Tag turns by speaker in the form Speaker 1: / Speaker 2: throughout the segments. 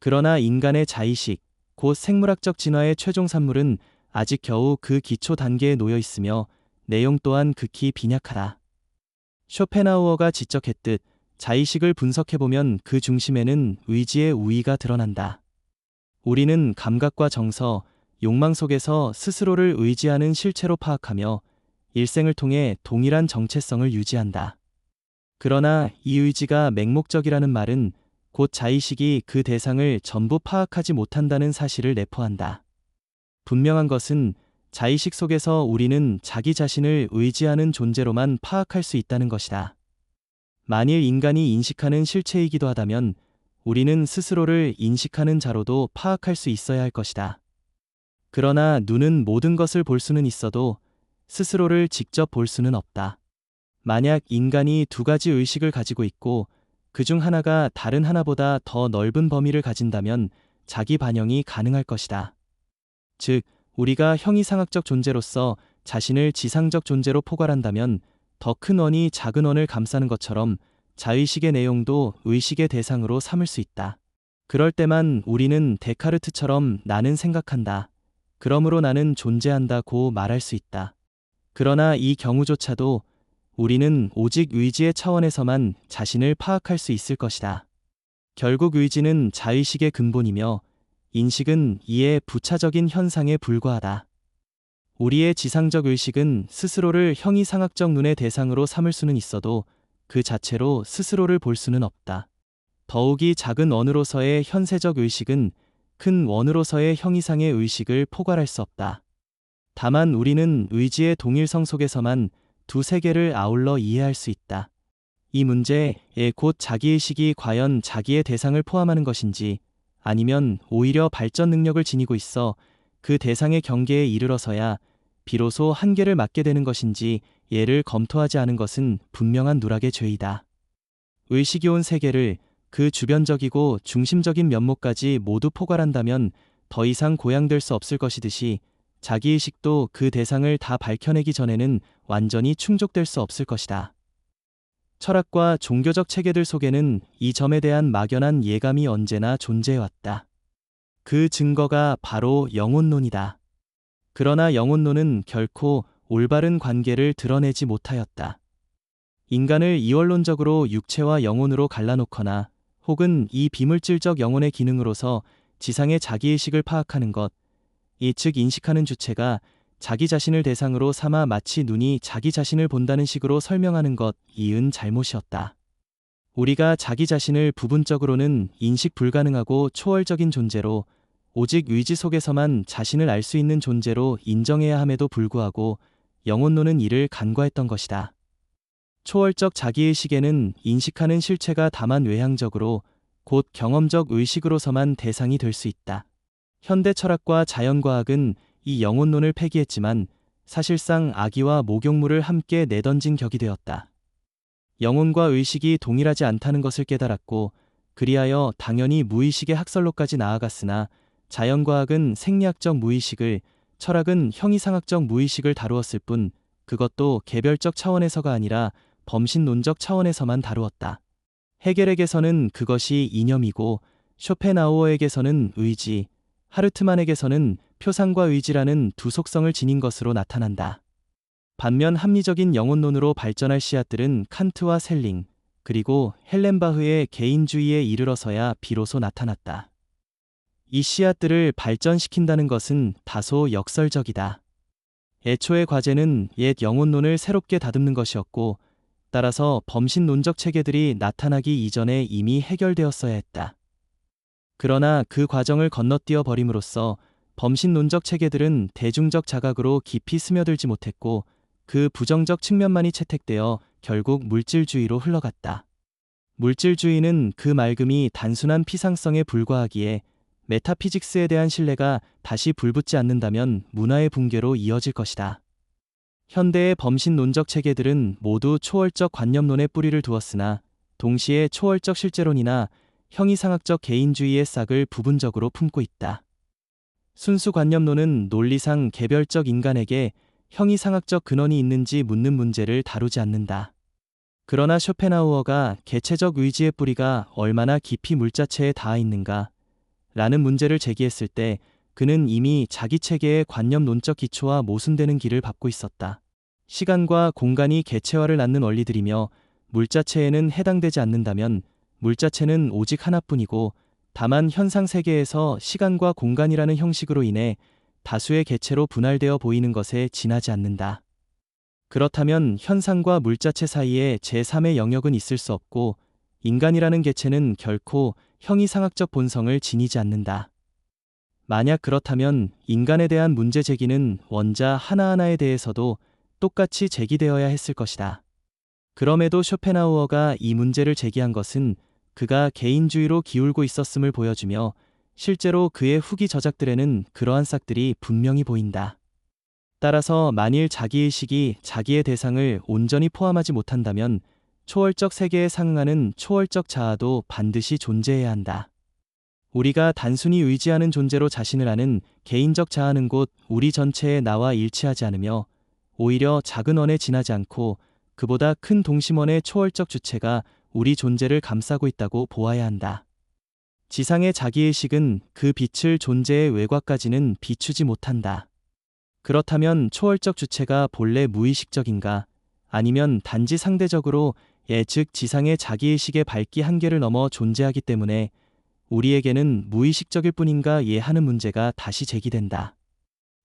Speaker 1: 그러나 인간의 자의식, 곧 생물학적 진화의 최종 산물은 아직 겨우 그 기초 단계에 놓여 있으며 내용 또한 극히 빈약하다. 쇼펜하우어가 지적했듯 자의식을 분석해보면 그 중심에는 의지의 우위가 드러난다. 우리는 감각과 정서, 욕망 속에서 스스로를 의지하는 실체로 파악하며 일생을 통해 동일한 정체성을 유지한다. 그러나 이 의지가 맹목적이라는 말은 곧 자의식이 그 대상을 전부 파악하지 못한다는 사실을 내포한다. 분명한 것은 자의식 속에서 우리는 자기 자신을 의지하는 존재로만 파악할 수 있다는 것이다. 만일 인간이 인식하는 실체이기도 하다면 우리는 스스로를 인식하는 자로도 파악할 수 있어야 할 것이다. 그러나 눈은 모든 것을 볼 수는 있어도 스스로를 직접 볼 수는 없다. 만약 인간이 두 가지 의식을 가지고 있고 그중 하나가 다른 하나보다 더 넓은 범위를 가진다면 자기 반영이 가능할 것이다. 즉, 우리가 형이상학적 존재로서 자신을 지상적 존재로 포괄한다면 더 큰 원이 작은 원을 감싸는 것처럼 자의식의 내용도 의식의 대상으로 삼을 수 있다. 그럴 때만 우리는 데카르트처럼 나는 생각한다. 그러므로 나는 존재한다고 말할 수 있다. 그러나 이 경우조차도 우리는 오직 의지의 차원에서만 자신을 파악할 수 있을 것이다. 결국 의지는 자의식의 근본이며 인식은 이에 부차적인 현상에 불과하다. 우리의 지상적 의식은 스스로를 형이상학적 눈의 대상으로 삼을 수는 있어도 그 자체로 스스로를 볼 수는 없다. 더욱이 작은 원으로서의 현세적 의식은 큰 원으로서의 형이상의 의식을 포괄할 수 없다. 다만 우리는 의지의 동일성 속에서만 두 세계를 아울러 이해할 수 있다. 이 문제에 곧 자기의식이 과연 자기의 대상을 포함하는 것인지 아니면 오히려 발전 능력을 지니고 있어 그 대상의 경계에 이르러서야 비로소 한계를 맞게 되는 것인지 예를 검토하지 않은 것은 분명한 누락의 죄이다. 의식이 온 세계를 그 주변적이고 중심적인 면모까지 모두 포괄한다면 더 이상 고양될 수 없을 것이듯이 자기의식도 그 대상을 다 밝혀내기 전에는 완전히 충족될 수 없을 것이다. 철학과 종교적 체계들 속에는 이 점에 대한 막연한 예감이 언제나 존재해왔다. 그 증거가 바로 영혼론이다. 그러나 영혼론은 결코 올바른 관계를 드러내지 못하였다. 인간을 이원론적으로 육체와 영혼으로 갈라놓거나 혹은 이 비물질적 영혼의 기능으로서 지상의 자기의식을 파악하는 것, 이 즉 인식하는 주체가 자기 자신을 대상으로 삼아 마치 눈이 자기 자신을 본다는 식으로 설명하는 것, 이은 잘못이었다. 우리가 자기 자신을 부분적으로는 인식 불가능하고 초월적인 존재로 오직 의지 속에서만 자신을 알 수 있는 존재로 인정해야 함에도 불구하고 영혼론은 이를 간과했던 것이다. 초월적 자기의식에는 인식하는 실체가 다만 외향적으로 곧 경험적 의식으로서만 대상이 될 수 있다. 현대 철학과 자연과학은 이 영혼론을 폐기했지만 사실상 악의와 목욕물을 함께 내던진 격이 되었다. 영혼과 의식이 동일하지 않다는 것을 깨달았고 그리하여 당연히 무의식의 학설로까지 나아갔으나 자연과학은 생리학적 무의식을, 철학은 형이상학적 무의식을 다루었을 뿐 그것도 개별적 차원에서가 아니라 범신론적 차원에서만 다루었다. 헤겔에게서는 그것이 이념이고 쇼펜하우어에게서는 의지, 하르트만에게서는 표상과 의지라는 두 속성을 지닌 것으로 나타난다. 반면 합리적인 영혼론으로 발전할 씨앗들은 칸트와 셀링, 그리고 헬렌바흐의 개인주의에 이르러서야 비로소 나타났다. 이 씨앗들을 발전시킨다는 것은 다소 역설적이다. 애초의 과제는 옛 영혼론을 새롭게 다듬는 것이었고 따라서 범신론적 체계들이 나타나기 이전에 이미 해결되었어야 했다. 그러나 그 과정을 건너뛰어 버림으로써 범신론적 체계들은 대중적 자각으로 깊이 스며들지 못했고 그 부정적 측면만이 채택되어 결국 물질주의로 흘러갔다. 물질주의는 그 맑음이 단순한 피상성에 불과하기에 메타피직스에 대한 신뢰가 다시 불붙지 않는다면 문화의 붕괴로 이어질 것이다. 현대의 범신론적 체계들은 모두 초월적 관념론에 뿌리를 두었으나 동시에 초월적 실제론이나 형이상학적 개인주의의 싹을 부분적으로 품고 있다. 순수관념론은 논리상 개별적 인간에게 형이상학적 근원이 있는지 묻는 문제를 다루지 않는다. 그러나 쇼펜하우어가 개체적 의지의 뿌리가 얼마나 깊이 물자체에 닿아 있는가 라는 문제를 제기했을 때 그는 이미 자기 체계의 관념론적 기초와 모순되는 길을 밟고 있었다. 시간과 공간이 개체화를 낳는 원리들이며 물자체에는 해당되지 않는다면 물자체는 오직 하나뿐이고 다만 현상 세계에서 시간과 공간이라는 형식으로 인해 다수의 개체로 분할되어 보이는 것에 지나지 않는다. 그렇다면 현상과 물자체 사이에 제3의 영역은 있을 수 없고 인간이라는 개체는 결코 형이상학적 본성을 지니지 않는다. 만약 그렇다면 인간에 대한 문제 제기는 원자 하나하나에 대해서도 똑같이 제기되어야 했을 것이다. 그럼에도 쇼펜하우어가 이 문제를 제기한 것은 그가 개인주의로 기울고 있었음을 보여주며 실제로 그의 후기 저작들에는 그러한 싹들이 분명히 보인다. 따라서 만일 자기의식이 자기의 대상을 온전히 포함하지 못한다면 초월적 세계에 상응하는 초월적 자아도 반드시 존재해야 한다. 우리가 단순히 의지하는 존재로 자신을 아는 개인적 자아는 곧 우리 전체의 나와 일치하지 않으며 오히려 작은 원에 지나지 않고 그보다 큰 동심원의 초월적 주체가 우리 존재를 감싸고 있다고 보아야 한다. 지상의 자기의식은 그 빛을 존재의 외곽까지는 비추지 못한다. 그렇다면 초월적 주체가 본래 무의식적인가? 아니면 단지 상대적으로 즉 지상의 자기의식의 밝기 한계를 넘어 존재하기 때문에 우리에게는 무의식적일 뿐인가 하는 문제가 다시 제기된다.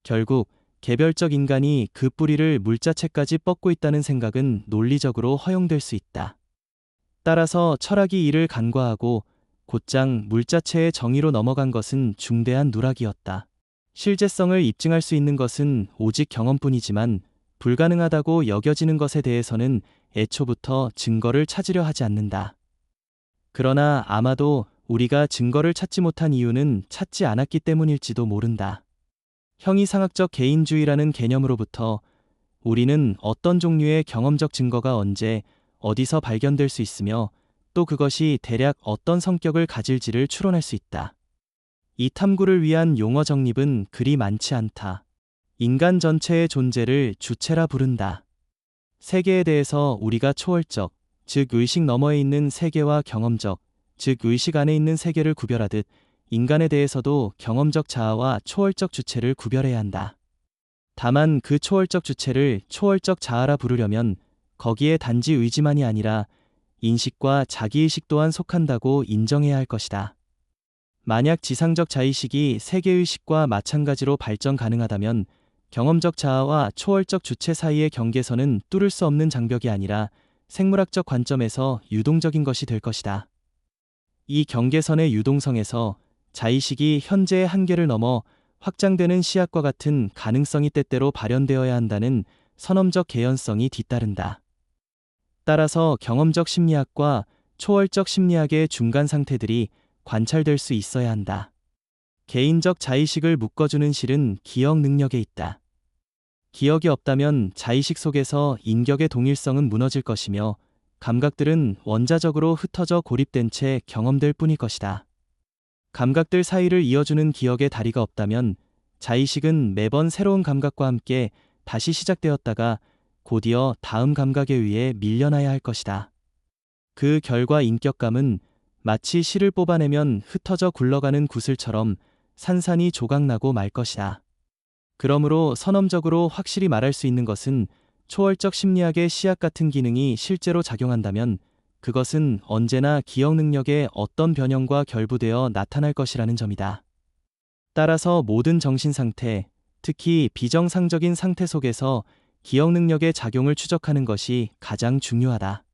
Speaker 1: 결국 개별적 인간이 그 뿌리를 물자체까지 뻗고 있다는 생각은 논리적으로 허용될 수 있다. 따라서 철학이 이를 간과하고 곧장 물자체의 정의로 넘어간 것은 중대한 누락이었다. 실제성을 입증할 수 있는 것은 오직 경험뿐이지만 불가능하다고 여겨지는 것에 대해서는 애초부터 증거를 찾으려 하지 않는다. 그러나 아마도 우리가 증거를 찾지 못한 이유는 찾지 않았기 때문일지도 모른다. 형이상학적 개인주의라는 개념으로부터 우리는 어떤 종류의 경험적 증거가 언제, 어디서 발견될 수 있으며 또 그것이 대략 어떤 성격을 가질지를 추론할 수 있다. 이 탐구를 위한 용어 정립은 그리 많지 않다. 인간 전체의 존재를 주체라 부른다. 세계에 대해서 우리가 초월적, 즉 의식 너머에 있는 세계와 경험적, 즉 의식 안에 있는 세계를 구별하듯 인간에 대해서도 경험적 자아와 초월적 주체를 구별해야 한다. 다만 그 초월적 주체를 초월적 자아라 부르려면 거기에 단지 의지만이 아니라 인식과 자기의식 또한 속한다고 인정해야 할 것이다. 만약 지상적 자의식이 세계의식과 마찬가지로 발전 가능하다면 경험적 자아와 초월적 주체 사이의 경계선은 뚫을 수 없는 장벽이 아니라 생물학적 관점에서 유동적인 것이 될 것이다. 이 경계선의 유동성에서 자의식이 현재의 한계를 넘어 확장되는 시약과 같은 가능성이 때때로 발현되어야 한다는 선험적 개연성이 뒤따른다. 따라서 경험적 심리학과 초월적 심리학의 중간 상태들이 관찰될 수 있어야 한다. 개인적 자의식을 묶어주는 실은 기억 능력에 있다. 기억이 없다면 자의식 속에서 인격의 동일성은 무너질 것이며 감각들은 원자적으로 흩어져 고립된 채 경험될 뿐일 것이다. 감각들 사이를 이어주는 기억의 다리가 없다면 자의식은 매번 새로운 감각과 함께 다시 시작되었다가 곧이어 다음 감각에 의해 밀려나야 할 것이다. 그 결과 인격감은 마치 실을 뽑아내면 흩어져 굴러가는 구슬처럼 산산이 조각나고 말 것이다. 그러므로 선험적으로 확실히 말할 수 있는 것은 초월적 심리학의 시약 같은 기능이 실제로 작용한다면 그것은 언제나 기억 능력의 어떤 변형과 결부되어 나타날 것이라는 점이다. 따라서 모든 정신 상태, 특히 비정상적인 상태 속에서 기억 능력의 작용을 추적하는 것이 가장 중요하다.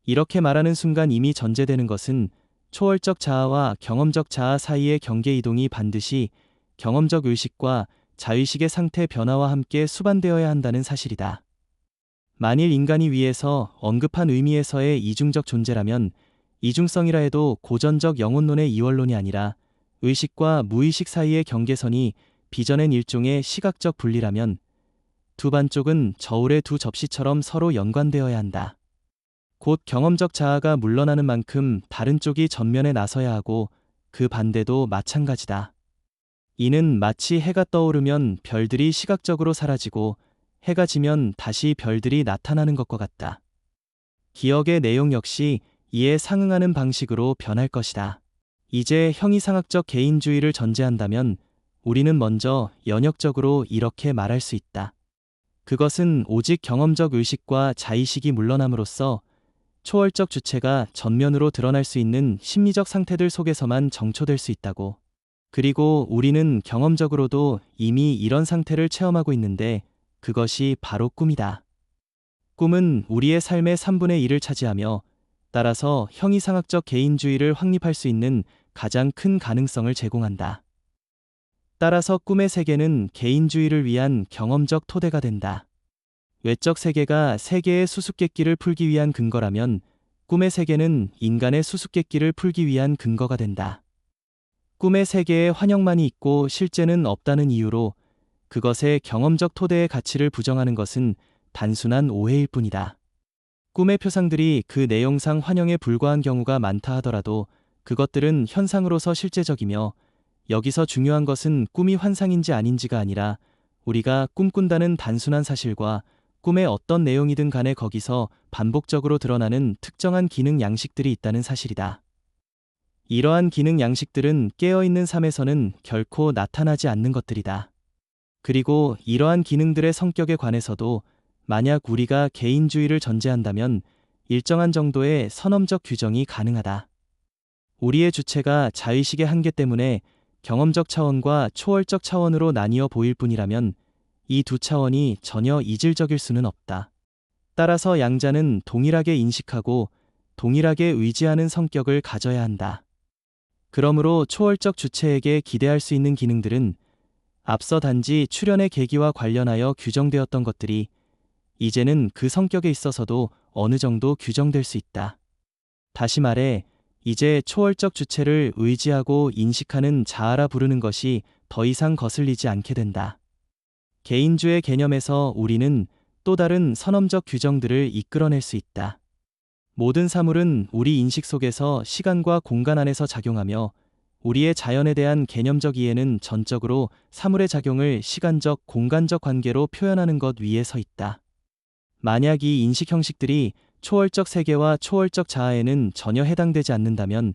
Speaker 1: 이렇게 말하는 순간 이미 전제되는 것은 초월적 자아와 경험적 자아 사이의 경계 이동이 반드시 경험적 의식과 자의식의 상태 변화와 함께 수반되어야 한다는 사실이다. 만일 인간이 위에서 언급한 의미에서의 이중적 존재라면 이중성이라 해도 고전적 영혼론의 이원론이 아니라 의식과 무의식 사이의 경계선이 빚어낸 일종의 시각적 분리라면 두 반쪽은 저울의 두 접시처럼 서로 연관되어야 한다. 곧 경험적 자아가 물러나는 만큼 다른 쪽이 전면에 나서야 하고 그 반대도 마찬가지다. 이는 마치 해가 떠오르면 별들이 시각적으로 사라지고 해가 지면 다시 별들이 나타나는 것과 같다. 기억의 내용 역시 이에 상응하는 방식으로 변할 것이다. 이제 형이상학적 개인주의를 전제한다면 우리는 먼저 연역적으로 이렇게 말할 수 있다. 그것은 오직 경험적 의식과 자의식이 물러남으로써 초월적 주체가 전면으로 드러날 수 있는 심리적 상태들 속에서만 정초될 수 있다고. 그리고 우리는 경험적으로도 이미 이런 상태를 체험하고 있는데 그것이 바로 꿈이다. 꿈은 우리의 삶의 3분의 1을 차지하며 따라서 형이상학적 개인주의를 확립할 수 있는 가장 큰 가능성을 제공한다. 따라서 꿈의 세계는 개인주의를 위한 경험적 토대가 된다. 외적 세계가 세계의 수수께끼를 풀기 위한 근거라면 꿈의 세계는 인간의 수수께끼를 풀기 위한 근거가 된다. 꿈의 세계에 환영만이 있고 실제는 없다는 이유로 그것의 경험적 토대의 가치를 부정하는 것은 단순한 오해일 뿐이다. 꿈의 표상들이 그 내용상 환영에 불과한 경우가 많다 하더라도 그것들은 현상으로서 실제적이며 여기서 중요한 것은 꿈이 환상인지 아닌지가 아니라 우리가 꿈꾼다는 단순한 사실과 꿈의 어떤 내용이든 간에 거기서 반복적으로 드러나는 특정한 기능 양식들이 있다는 사실이다. 이러한 기능 양식들은 깨어있는 삶에서는 결코 나타나지 않는 것들이다. 그리고 이러한 기능들의 성격에 관해서도 만약 우리가 개인주의를 전제한다면 일정한 정도의 선험적 규정이 가능하다. 우리의 주체가 자의식의 한계 때문에 경험적 차원과 초월적 차원으로 나뉘어 보일 뿐이라면 이 두 차원이 전혀 이질적일 수는 없다. 따라서 양자는 동일하게 인식하고 동일하게 의지하는 성격을 가져야 한다. 그러므로 초월적 주체에게 기대할 수 있는 기능들은 앞서 단지 출현의 계기와 관련하여 규정되었던 것들이 이제는 그 성격에 있어서도 어느 정도 규정될 수 있다. 다시 말해, 이제 초월적 주체를 의지하고 인식하는 자아라 부르는 것이 더 이상 거슬리지 않게 된다. 개인주의 개념에서 우리는 또 다른 선험적 규정들을 이끌어낼 수 있다. 모든 사물은 우리 인식 속에서 시간과 공간 안에서 작용하며 우리의 자연에 대한 개념적 이해는 전적으로 사물의 작용을 시간적, 공간적 관계로 표현하는 것 위에 서 있다. 만약 이 인식 형식들이 초월적 세계와 초월적 자아에는 전혀 해당되지 않는다면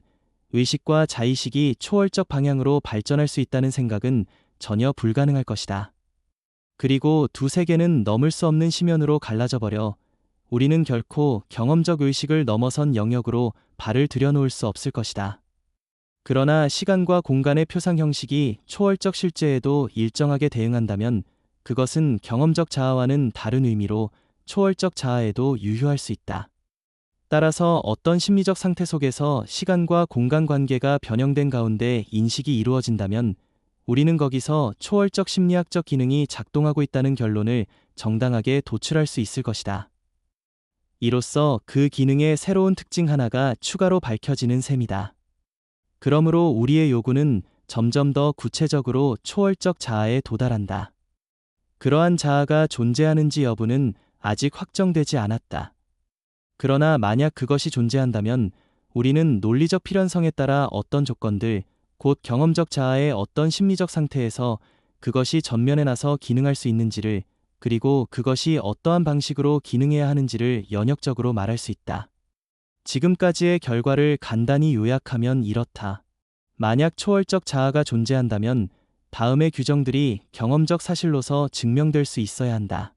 Speaker 1: 의식과 자의식이 초월적 방향으로 발전할 수 있다는 생각은 전혀 불가능할 것이다. 그리고 두 세계는 넘을 수 없는 심연으로 갈라져 버려 우리는 결코 경험적 의식을 넘어선 영역으로 발을 들여놓을 수 없을 것이다. 그러나 시간과 공간의 표상 형식이 초월적 실제에도 일정하게 대응한다면 그것은 경험적 자아와는 다른 의미로 초월적 자아에도 유효할 수 있다. 따라서 어떤 심리적 상태 속에서 시간과 공간 관계가 변형된 가운데 인식이 이루어진다면 우리는 거기서 초월적 심리학적 기능이 작동하고 있다는 결론을 정당하게 도출할 수 있을 것이다. 이로써 그 기능의 새로운 특징 하나가 추가로 밝혀지는 셈이다. 그러므로 우리의 요구는 점점 더 구체적으로 초월적 자아에 도달한다. 그러한 자아가 존재하는지 여부는 아직 확정되지 않았다. 그러나 만약 그것이 존재한다면 우리는 논리적 필연성에 따라 어떤 조건들, 곧 경험적 자아의 어떤 심리적 상태에서 그것이 전면에 나서 기능할 수 있는지를, 그리고 그것이 어떠한 방식으로 기능해야 하는지를 연역적으로 말할 수 있다. 지금까지의 결과를 간단히 요약하면 이렇다. 만약 초월적 자아가 존재한다면 다음의 규정들이 경험적 사실로서 증명될 수 있어야 한다.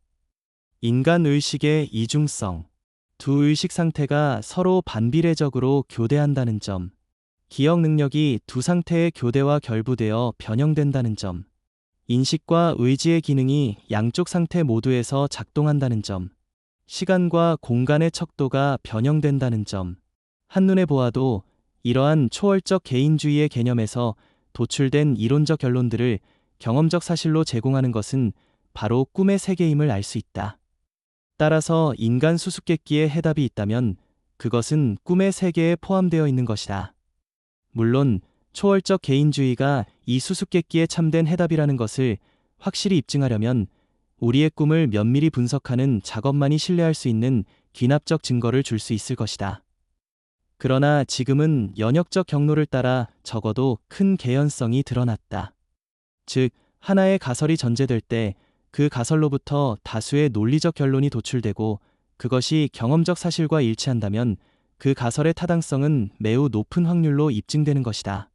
Speaker 1: 인간 의식의 이중성. 두 의식 상태가 서로 반비례적으로 교대한다는 점. 기억 능력이 두 상태의 교대와 결부되어 변형된다는 점. 인식과 의지의 기능이 양쪽 상태 모두에서 작동한다는 점. 시간과 공간의 척도가 변형된다는 점. 한눈에 보아도 이러한 초월적 개인주의의 개념에서 도출된 이론적 결론들을 경험적 사실로 제공하는 것은 바로 꿈의 세계임을 알 수 있다. 따라서 인간 수수께끼에 해답이 있다면 그것은 꿈의 세계에 포함되어 있는 것이다. 물론 초월적 개인주의가 이 수수께끼에 참된 해답이라는 것을 확실히 입증하려면 우리의 꿈을 면밀히 분석하는 작업만이 신뢰할 수 있는 귀납적 증거를 줄 수 있을 것이다. 그러나 지금은 연역적 경로를 따라 적어도 큰 개연성이 드러났다. 즉, 하나의 가설이 전제될 때 그 가설로부터 다수의 논리적 결론이 도출되고 그것이 경험적 사실과 일치한다면 그 가설의 타당성은 매우 높은 확률로 입증되는 것이다.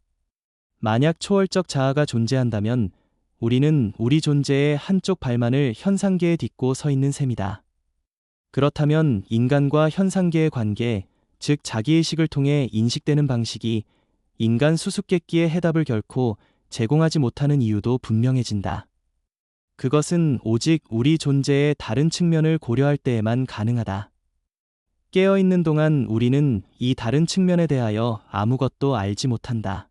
Speaker 1: 만약 초월적 자아가 존재한다면 우리는 우리 존재의 한쪽 발만을 현상계에 딛고 서 있는 셈이다. 그렇다면 인간과 현상계의 관계, 즉 자기의식을 통해 인식되는 방식이 인간 수수께끼의 해답을 결코 제공하지 못하는 이유도 분명해진다. 그것은 오직 우리 존재의 다른 측면을 고려할 때에만 가능하다. 깨어있는 동안 우리는 이 다른 측면에 대하여 아무것도 알지 못한다.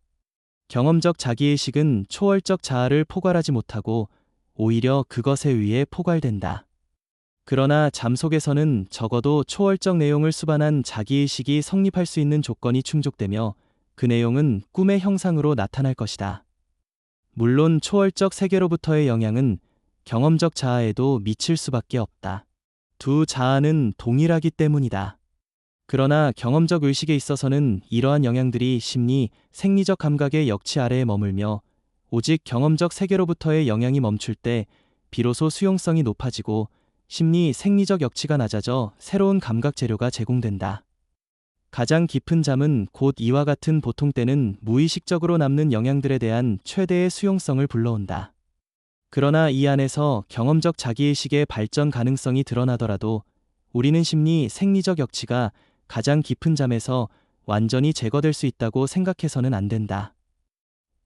Speaker 1: 경험적 자기의식은 초월적 자아를 포괄하지 못하고 오히려 그것에 의해 포괄된다. 그러나 잠 속에서는 적어도 초월적 내용을 수반한 자기의식이 성립할 수 있는 조건이 충족되며 그 내용은 꿈의 형상으로 나타날 것이다. 물론 초월적 세계로부터의 영향은 경험적 자아에도 미칠 수밖에 없다. 두 자아는 동일하기 때문이다. 그러나 경험적 의식에 있어서는 이러한 영향들이 심리, 생리적 감각의 역치 아래에 머물며 오직 경험적 세계로부터의 영향이 멈출 때 비로소 수용성이 높아지고 심리, 생리적 역치가 낮아져 새로운 감각 재료가 제공된다. 가장 깊은 잠은 곧 이와 같은 보통 때는 무의식적으로 남는 영향들에 대한 최대의 수용성을 불러온다. 그러나 이 안에서 경험적 자기의식의 발전 가능성이 드러나더라도 우리는 심리, 생리적 역치가 가장 깊은 잠에서 완전히 제거될 수 있다고 생각해서는 안 된다.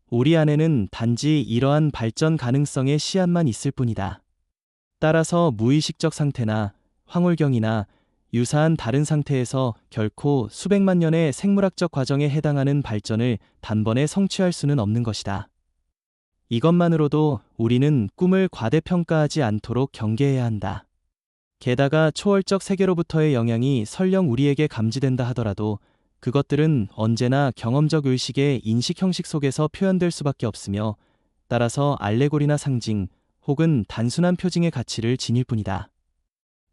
Speaker 1: 우리 안에는 단지 이러한 발전 가능성의 씨앗만 있을 뿐이다. 따라서 무의식적 상태나 황홀경이나 유사한 다른 상태에서 결코 수백만 년의 생물학적 과정에 해당하는 발전을 단번에 성취할 수는 없는 것이다. 이것만으로도 우리는 꿈을 과대평가하지 않도록 경계해야 한다. 게다가 초월적 세계로부터의 영향이 설령 우리에게 감지된다 하더라도 그것들은 언제나 경험적 의식의 인식 형식 속에서 표현될 수밖에 없으며 따라서 알레고리나 상징 혹은 단순한 표징의 가치를 지닐 뿐이다.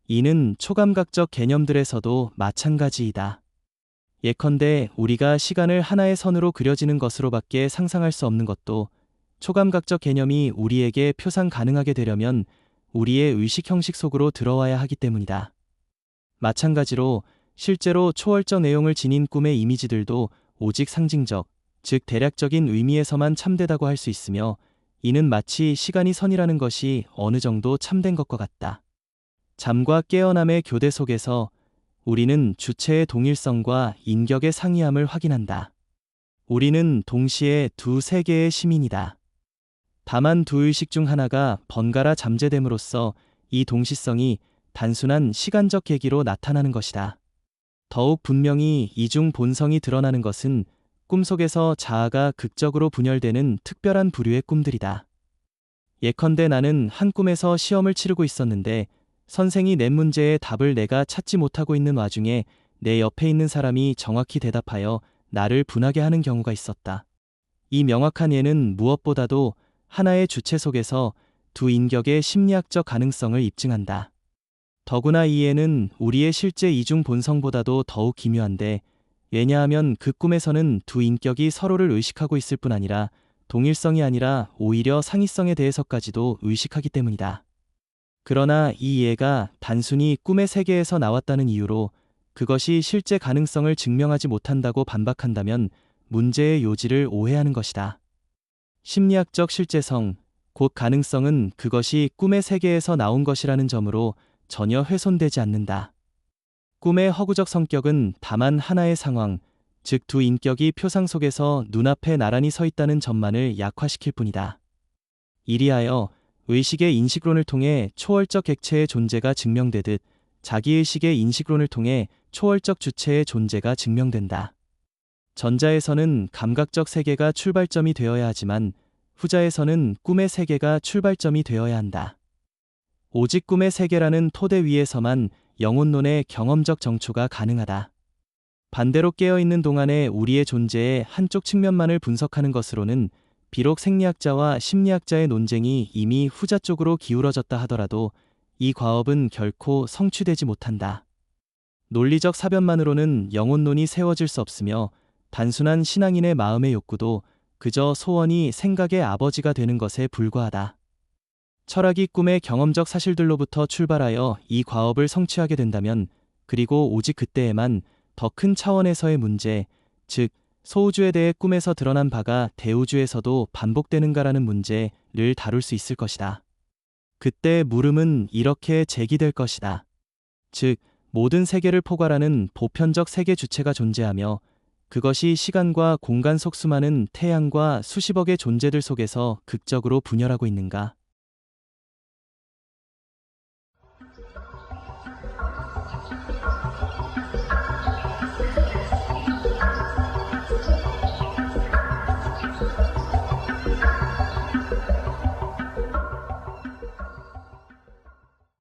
Speaker 1: 이는 초감각적 개념들에서도 마찬가지이다. 예컨대 우리가 시간을 하나의 선으로 그려지는 것으로밖에 상상할 수 없는 것도 초감각적 개념이 우리에게 표상 가능하게 되려면 우리의 의식 형식 속으로 들어와야 하기 때문이다. 마찬가지로 실제로 초월적 내용을 지닌 꿈의 이미지들도 오직 상징적, 즉 대략적인 의미에서만 참되다고 할 수 있으며 이는 마치 시간이 선이라는 것이 어느 정도 참된 것과 같다. 잠과 깨어남의 교대 속에서 우리는 주체의 동일성과 인격의 상이함을 확인한다. 우리는 동시에 두 세계의 시민이다. 다만 두 의식 중 하나가 번갈아 잠재됨으로써 이 동시성이 단순한 시간적 계기로 나타나는 것이다. 더욱 분명히 이중 본성이 드러나는 것은 꿈속에서 자아가 극적으로 분열되는 특별한 부류의 꿈들이다. 예컨대 나는 한 꿈에서 시험을 치르고 있었는데 선생이 낸 문제의 답을 내가 찾지 못하고 있는 와중에 내 옆에 있는 사람이 정확히 대답하여 나를 분하게 하는 경우가 있었다. 이 명확한 예는 무엇보다도 하나의 주체 속에서 두 인격의 심리학적 가능성을 입증한다. 더구나 이 예는 우리의 실제 이중 본성보다도 더욱 기묘한데 왜냐하면 그 꿈에서는 두 인격이 서로를 의식하고 있을 뿐 아니라 동일성이 아니라 오히려 상이성에 대해서까지도 의식하기 때문이다. 그러나 이 예가 단순히 꿈의 세계에서 나왔다는 이유로 그것이 실제 가능성을 증명하지 못한다고 반박한다면 문제의 요지를 오해하는 것이다. 심리학적 실제성, 곧 가능성은 그것이 꿈의 세계에서 나온 것이라는 점으로 전혀 훼손되지 않는다. 꿈의 허구적 성격은 다만 하나의 상황, 즉 두 인격이 표상 속에서 눈앞에 나란히 서 있다는 점만을 약화시킬 뿐이다. 이리하여 의식의 인식론을 통해 초월적 객체의 존재가 증명되듯 자기의식의 인식론을 통해 초월적 주체의 존재가 증명된다. 전자에서는 감각적 세계가 출발점이 되어야 하지만 후자에서는 꿈의 세계가 출발점이 되어야 한다. 오직 꿈의 세계라는 토대 위에서만 영혼론의 경험적 정초가 가능하다. 반대로 깨어있는 동안에 우리의 존재의 한쪽 측면만을 분석하는 것으로는 비록 생리학자와 심리학자의 논쟁이 이미 후자 쪽으로 기울어졌다 하더라도 이 과업은 결코 성취되지 못한다. 논리적 사변만으로는 영혼론이 세워질 수 없으며 단순한 신앙인의 마음의 욕구도 그저 소원이 생각의 아버지가 되는 것에 불과하다. 철학이 꿈의 경험적 사실들로부터 출발하여 이 과업을 성취하게 된다면, 그리고 오직 그때에만 더 큰 차원에서의 문제, 즉 소우주에 대해 꿈에서 드러난 바가 대우주에서도 반복되는가라는 문제를 다룰 수 있을 것이다. 그때 물음은 이렇게 제기될 것이다. 즉, 모든 세계를 포괄하는 보편적 세계 주체가 존재하며 그것이 시간과 공간 속 수많은 태양과 수십억의 존재들 속에서 극적으로 분열하고 있는가?